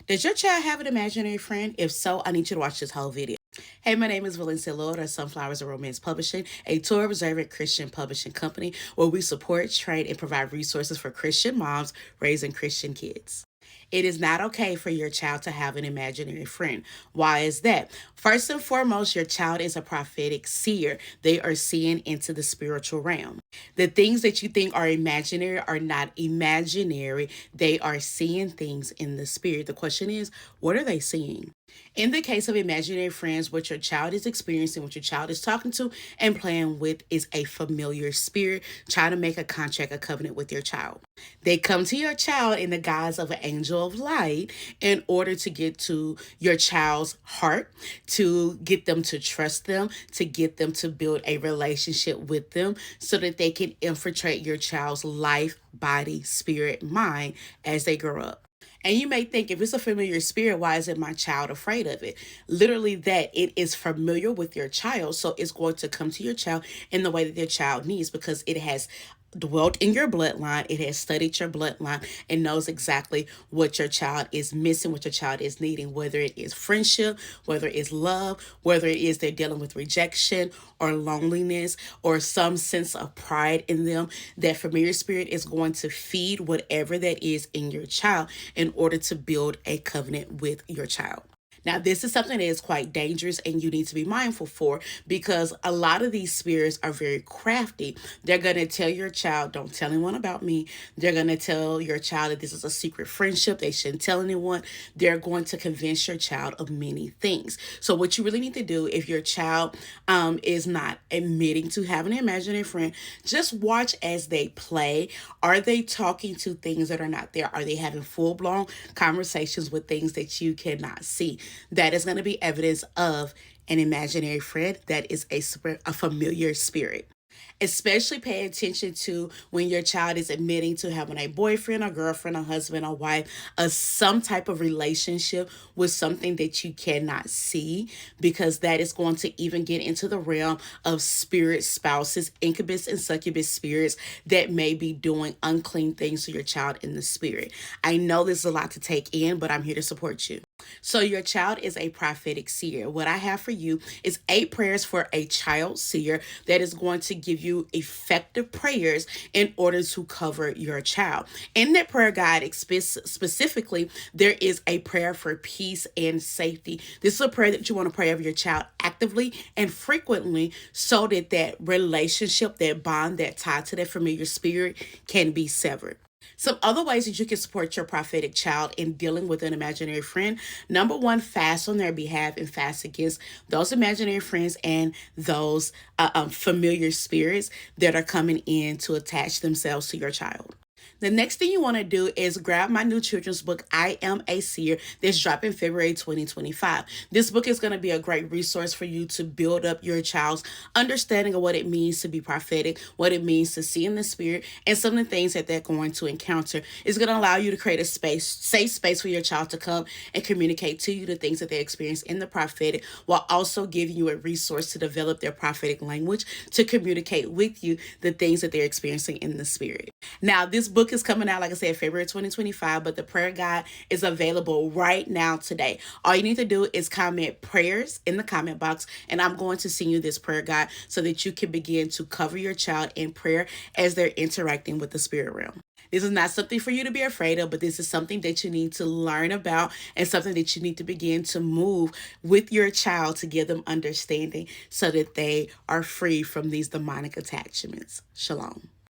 Does your child have an imaginary friend? If so, I need you to watch this whole video. Hey, my name is Valencia Lord of Sunflowers and Romance Publishing, a Torah observant Christian publishing company where we support, train, and provide resources for Christian moms raising Christian kids. It is not okay for your child to have an imaginary friend. Why is that? First and foremost, your child is a prophetic seer. They are seeing into the spiritual realm. The things that you think are imaginary are not imaginary. They are seeing things in the spirit. The question is, what are they seeing? In the case of imaginary friends, what your child is experiencing, what your child is talking to and playing with is a familiar spirit trying to make a contract, a covenant with your child. They come to your child in the guise of an angel of light in order to get to your child's heart, to get them to trust them, to get them to build a relationship with them so that they can infiltrate your child's life, body, spirit, mind as they grow up. And you may think, if it's a familiar spirit, why isn't my child afraid of it? Literally, that it is familiar with your child. So it's going to come to your child in the way that your child needs because it has dwelt in your bloodline. It has studied your bloodline and knows exactly what your child is missing, what your child is needing, whether it is friendship, whether it's love, whether it is they're dealing with rejection or loneliness or some sense of pride in them. That familiar spirit is going to feed whatever that is in your child in order to build a covenant with your child. Now, this is something that is quite dangerous and you need to be mindful for because a lot of these spirits are very crafty. They're going to tell your child, don't tell anyone about me. They're going to tell your child that this is a secret friendship. They shouldn't tell anyone. They're going to convince your child of many things. So what you really need to do if your child is not admitting to having an imaginary friend, just watch as they play. Are they talking to things that are not there? Are they having full-blown conversations with things that you cannot see? That is going to be evidence of an imaginary friend. That is a familiar spirit. Especially pay attention to when your child is admitting to having a boyfriend, a girlfriend, a husband, a wife, some type of relationship with something that you cannot see, because that is going to even get into the realm of spirit spouses, incubus and succubus spirits that may be doing unclean things to your child in the spirit. I know this is a lot to take in, but I'm here to support you. So your child is a prophetic seer. What I have for you is 8 prayers for a child seer that is going to give you effective prayers in order to cover your child. In that prayer guide, specifically, there is a prayer for peace and safety. This is a prayer that you want to pray over your child actively and frequently so that that relationship, that bond, that tie to that familiar spirit can be severed. Some other ways that you can support your prophetic child in dealing with an imaginary friend. Number one, fast on their behalf and fast against those imaginary friends and those familiar spirits that are coming in to attach themselves to your child. The next thing you want to do is grab my new children's book, I Am a Seer, that's dropping February 2025. This book is going to be a great resource for you to build up your child's understanding of what it means to be prophetic, what it means to see in the spirit, and some of the things that they're going to encounter. It's going to allow you to create a safe space for your child to come and communicate to you the things that they experience in the prophetic, while also giving you a resource to develop their prophetic language to communicate with you the things that they're experiencing in the spirit. Now, this book is coming out, like I said, February 2025, but the prayer guide is available right now today. All you need to do is comment prayers in the comment box, and I'm going to send you this prayer guide so that you can begin to cover your child in prayer as they're interacting with the spirit realm. This is not something for you to be afraid of, but this is something that you need to learn about and something that you need to begin to move with your child to give them understanding so that they are free from these demonic attachments. Shalom.